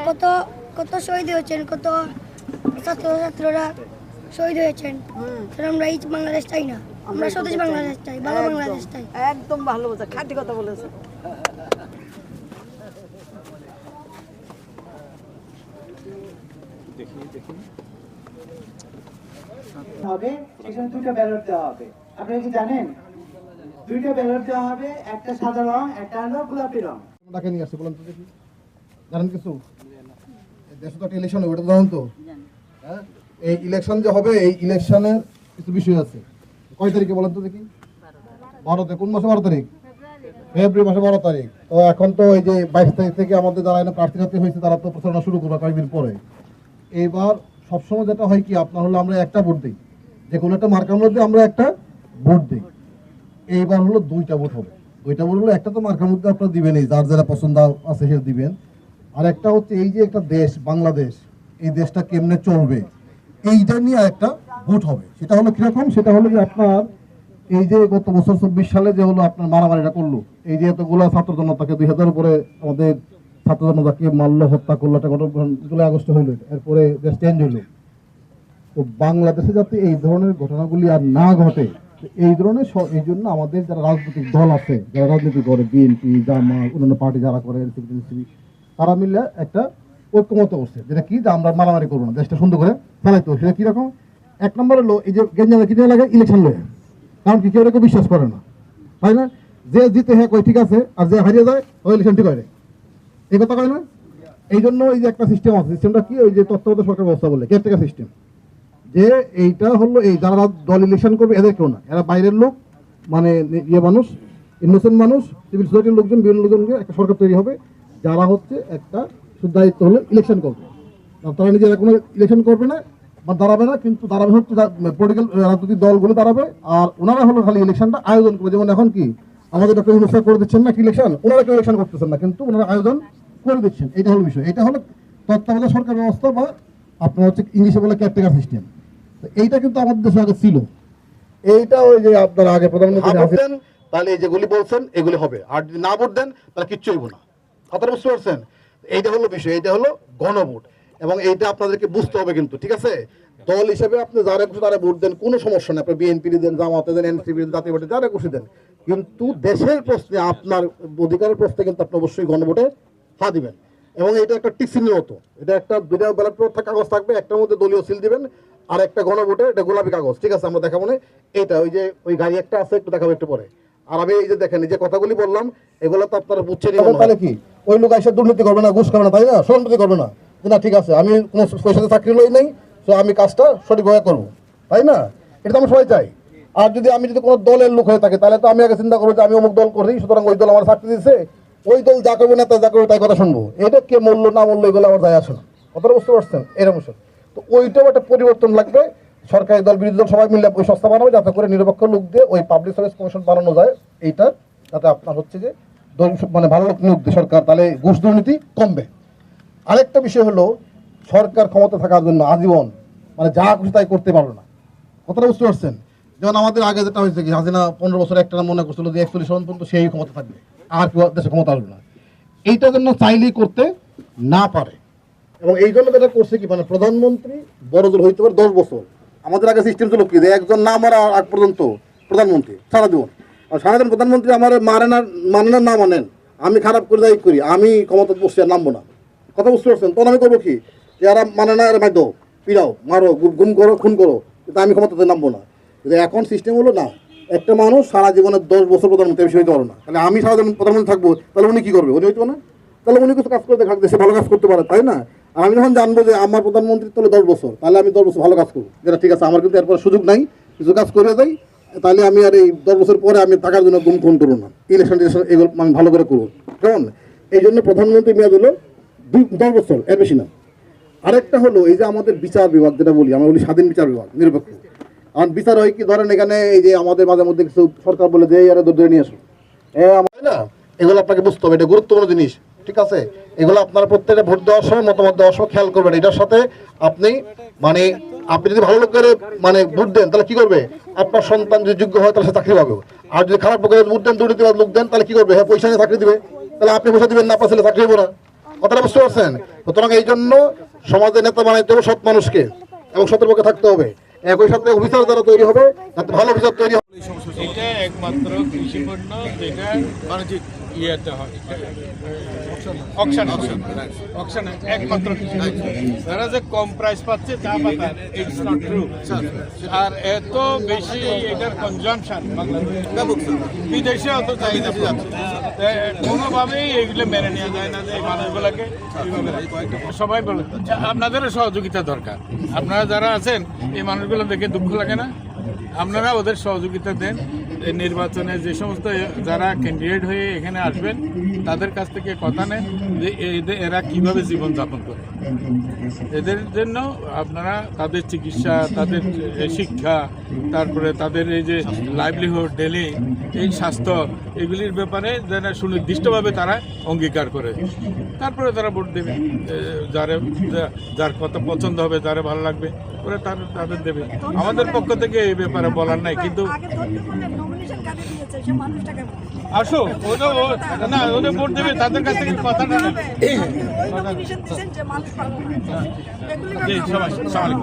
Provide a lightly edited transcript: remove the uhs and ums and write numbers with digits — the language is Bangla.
কত কত শহীদ হয়েছেন, কত ছাত্ররা শহীদ হয়েছেন। আমরা এই বাংলাদেশ চাই না, আমরা স্বদেশ বাংলাদেশ চাই, ভালো বাংলাদেশ চাই। একদম ভালো বলছে, খাঁটি কথা বলেছে। হবে সেখানে দুটো ব্যালট দেওয়া হবে। আপনারা কি জানেন? দুইটা ব্যালট দেওয়া হবে, একটা সাদা রং, একটা হলো গোলাপি রং। ডাকে নিয়ে আসছে বলেন তো দেখি, জানেন কিছু? দেশে তো একটা ইলেকশন হবে, ওটা তো জানেন তো? হ্যাঁ, এই ইলেকশন যে হবে, এই ইলেকশনের কিছু বিষয় আছে। কয় তারিখে বলেন তো দেখি? 12-তে। কোন মাসে 12 তারিখ? ফেব্রুয়ারি মাসে 12 তারিখ। তো এখন তো এই যে 22 তারিখ থেকে আমাদের যারা এনে প্রার্থী হয়েছে তারা তো প্রচারণা শুরু করবে কয়েকদিন পরে। এইবার সবসময় যেটা হয় কি, আপনার হলো আমরা একটা ভোট দিই, যে কোনো একটা মার্কার মধ্যে আমরা একটা ভোট দিই। এইবার হলো দুইটা ভোট হবে। দুইটা ভোট হলো, একটা তো মার্কার মধ্যে আপনারা দিবেনই, যার যারা পছন্দ আছে সে দিবেন। আর একটা হচ্ছে এই যে একটা দেশ বাংলাদেশ, এই দেশটা কেমনে চলবে এইটা নিয়ে একটা ভোট হবে। সেটা হলো কিরকম? সেটা হলো যে আপনার এই যে গত বছর 24 সালে যে হলো আপনার মারামারিটা করলো, এই যে এতগুলো ছাত্র জনতাকে 2000 উপরে আমাদের ছাত্র জনতাকে মারলো, হত্যা করলো, একটা ঘটনা জুলাই আগস্টে হইলো, এরপরে দেশ চেঞ্জ হইলো। তো বাংলাদেশে যাতে এই ধরনের ঘটনাগুলি আর না ঘটে, এই ধরনের এই জন্য আমাদের যারা রাজনৈতিক দল আছে, যারা রাজনীতি করে, বিএনপি, জামাত, অন্যান্য পার্টি যারা করে, এনসিপি, তারা মিলে একটা ঐক্যমত করছে, যেটা কি, যে আমরা মারামারি করবো না, দেশটা সুন্দর করে চালাইতে হবে। সেটা কিরকম? এক নম্বর হলো এই যে গেঞ্জামে কিনে লাগে ইলেকশন লয়ে, কারণ কি কেউ এরকম বিশ্বাস করে না, তাই না? যে জিতে হ্যাঁ কয় ঠিক আছে, আর যে হারিয়ে যায় ওই ইলেকশন ঠিক হয়, এই কথা কয় না? এই জন্য এই যে একটা সিস্টেম আছে, সিস্টেমটা কি, ওই যে তত্ত্বাবধায়ক সরকার ব্যবস্থা বলে, কেয়ারটেকার সিস্টেম। যে এইটা হলো এই যারা দল ইলেকশন করবে এদের কেউ না, এরা বাইরের লোক, মানে ইয়ে মানুষ, ইনোসেন্ট মানুষ, সিভিল সোসাইটির লোকজন, বিভিন্ন লোকজন নিয়ে একটা সরকার তৈরি হবে, যারা হচ্ছে একটা দায়িত্ব হলো ইলেকশন করবে। তারা নিজেরা কোনো ইলেকশন করবে না বা দাঁড়াবে না, কিন্তু দাঁড়াবে হচ্ছে পলিটিক্যাল রাজনৈতিক দলগুলো দাঁড়াবে, আর ওনারা হলো খালি ইলেকশনটা আয়োজন করবে। যেমন এখন কি আমাদের ডক্টর ইউনূস স্যার করে দিচ্ছেন না কি ইলেকশন, ওনারা কেউ ইলেকশন করতেছেন না, কিন্তু ওনারা আয়োজন করে দিচ্ছেন। এটা হলো বিষয়। এটা হলো তত্ত্বাবধায়ক সরকার ব্যবস্থা, বা আপনার হচ্ছে ইংলিশে বলে কেয়ারটেকার সিস্টেম। এইটা কিন্তু আমাদের দেশে আগে ছিল। এইটা ওই যে আপনারা আগে প্রধানমন্ত্রী দেন, তাহলে এই যেগুলি বলছেন এগুলি হবে, আর যদি না ভোট দেন তাহলে কিচ্ছু হইব না। কথাটা বুঝতে পারছেন? এইটা হলো বিষয়, এইটা হলো গণভোট, এবং এইটা আপনাদেরকে বুঝতে হবে কিন্তু, ঠিক আছে? দল হিসেবে আপনি যারা খুশি তারা ভোট দেন, কোনো সমস্যা নেই। আপনি বিএনপি দেন, জামাতে দেন, এনসিপি দেন, জাতীয় পার্টি, যারা খুশি দেন, কিন্তু দেশের প্রশ্নে, আপনার অধিকারের প্রশ্নে কিন্তু আপনি অবশ্যই গণভোটে হা দিবেন। এবং এটা একটা টিকসিনের মতো, এটা একটা দুইটা ব্যালট পেপার কাগজ থাকবে, একটার মধ্যে দলীয় সিল দিবেন, আর একটা গণভোটে এটা গোলাপি কাগজ, ঠিক আছে? আমরা দেখাবো না এটা, ওই যে ওই গাড়ি একটা আছে, একটু দেখাবো একটু পরে। আর আমি এই যে দেখেন, এই যে কথাগুলি বললাম, এগুলো তো আপনারা বুঝছেন। তাহলে কি ওই লোক এসে দুর্নীতি করবে না, ঘুষ খাবে না, তাই না? সরন্তি করবে না, যে না ঠিক আছে আমি কোনো পয়সাতে চাকরি লই নাই, তো আমি কাজটা সঠিকভাবে করবো, তাই না? এটা তো আমরা সবাই চাই। আর যদি আমি যদি কোনো দলের লোক হয়ে থাকি, তাহলে তো আমি আগে চিন্তা করবো যে আমি অমুক দল করি, সুতরাং ওই দল আমার চাকরি দিচ্ছে, ওই দল যা করবে না যা করবে তাই কথা শুনবো। এটা কে মূল্য না মূল্য এগুলো আমার যায় আসে না। কথাটা বুঝতে পারছেন? এরকম। তো ওইটাও একটা পরিবর্তন লাগবে। সরকারি দল, বিরোধী দল সবাই মিলে ওই সংস্থা বানাবে, যাতে করে নিরপেক্ষ লোক দিয়ে ওই পাবলিক সার্ভিস কমিশন বানানো যায়। এইটা যাতে আপনার হচ্ছে যে মানে ভালো লোক নিয়োগ দিয়ে সরকার, তাহলে ঘুষ দুর্নীতি কমবে। আরেকটা বিষয় হলো, সরকার ক্ষমতা থাকার জন্য আজীবন মানে যা খুশি তাই করতে পারবে না। কথাটা বুঝতে পারছেন? যেমন আমাদের আগে যেটা হয়েছে কি, হাসিনা 15 বছর একটা মনে করছিল যে 41 সন পর্যন্ত সেই ক্ষমতা থাকবে, আর কেউ দেশে ক্ষমতা আসবে না। এইটার জন্য চাইলেই করতে না পারে, এবং এই জন্য যেটা করছে কি, মানে প্রধানমন্ত্রী বড় জোর হইতে পারে 10 বছর। আমাদের আগে সিস্টেম ছিল কি, যে একজন না মারা আগ পর্যন্ত প্রধানমন্ত্রী সারা জীবন, আর সারাদিন প্রধানমন্ত্রী আমার মানেন না মানেন, আমি খারাপ করে যাই করি, আমি ক্ষমতা বসে আর নামবো না। কথা বুঝতে পারছেন? তখন আমি করবো কি, যে আর মানে না, এর মাইদো পিড়াও, মারো, গুম করো, খুন করো, কিন্তু আমি ক্ষমতাতে নামবো না। কিন্তু এখন সিস্টেম হলো না, একটা মানুষ সারা জীবনে 10 বছর প্রধানমন্ত্রী বেশি হইতে পারো না, তাহলে আমি সারা জীবন প্রধানমন্ত্রী থাকবো, তাহলে উনি কি করবে? উনি হইতে না, তাহলে উনি কিছু কাজ করে দেখাক, দেশে ভালো কাজ করতে পারে, তাই না? আর আমি যখন জানবো যে আমার প্রধানমন্ত্রী তাহলে 10 বছর, তাহলে আমি 10 বছর ভালো কাজ করবো, যেটা ঠিক আছে, আমার কিন্তু এরপর সুযোগ নাই, কিছু কাজ করে যাই, তাহলে আমি আর এই 10 বছর পরে আমি টাকার জন্য গুম খুন করবো না, ইলেকশন এগুলো আমি ভালো করে করবো। কারণ এই জন্য প্রধানমন্ত্রী মেয়াদ হলো 10 বছর, এর বেশি না। আরেকটা হলো এই যে আমাদের বিচার বিভাগ, যেটা বলি আমরা বলি স্বাধীন বিচার বিভাগ, নিরপেক্ষ। আর বিচার হয় কি, ধরেন এখানে এই যে আমাদের মাঝে মধ্যে কিছু সরকার বলে যে আরে ধরে নিয়ে আসো, আমার না, এগুলো আপনাকে বুঝতে হবে, এটা গুরুত্বপূর্ণ জিনিস, ঠিক আছে? এগুলো আপনারা প্রত্যেকটা ভোট দেওয়ার সময়, মতামত দেওয়ার সময় খেয়াল করবেন। এটার সাথে আপনি মানে আপনি যদি ভালো লোকের মানে ভোট দেন, তাহলে কি করবে? আপনার সন্তান যদি যোগ্য হয় তাহলে সে চাকরি পাবে। আর যদি খারাপ লোকের ভোট দেন, দুর্নীতিবাদ লোক দেন, তাহলে কি করবে? হ্যাঁ, পয়সা নিয়ে চাকরি দিবে, তাহলে আপনি পয়সা দিবেন না, আপনার ছেলে চাকরি হবো না। কথাটা বুঝতে পারছেন? সুতরাং এই জন্য সমাজের নেতা বানাইতে হবে সৎ মানুষকে এবং সতের পক্ষে থাকতে হবে। একই সাথে অফিসার দ্বারা তৈরি হবে, যাতে ভালো অফিসার তৈরি হবে। এটা একমাত্র কৃষি পণ্য যেটা বাণিজ্যিক ইয়েতে হয়, অকশনে একমাত্র কৃষি পণ্য। তারা যে কম প্রাইস পাচ্ছে চা পাতা, ইটস নট ট্রু। আর এত বেশি এটার কনজামশন বাংলাদেশে, বিদেশে অত চাহিদা যাচ্ছে, কোনোভাবেই এগুলো মেনে নেওয়া যায় না যে এই মানুষগুলোকে সবাই বলে। আপনাদেরও সহযোগিতা দরকার। আপনারা যারা আছেন এই মানুষগুলো দেখে দুঃখ লাগে না? আপনারা ওদের সহযোগিতা দেন। এই নির্বাচনে যে সমস্ত যারা ক্যান্ডিডেট হয়ে এখানে আসবেন তাদের কাছ থেকে কথা নেন যে এরা কিভাবে জীবনযাপন করে। এদের জন্য আপনারা তাদের চিকিৎসা, তাদের শিক্ষা, তারপরে তাদের এই যে লাইভলিহুড, ডেলি এই স্বাস্থ্য, এগুলির ব্যাপারে যেন সুনির্দিষ্টভাবে তারা অঙ্গীকার করে, তারপরে তারা ভোট দেবে। যার কথা পছন্দ হবে, যারা ভালো লাগবে ওরা তাদের দেবে। আমাদের পক্ষ থেকে এই ব্যাপারে বলার নাই, কিন্তু আসো ওদের ভোট দেবে, তাদের কাছ থেকে কথাটা নেবে। সবাই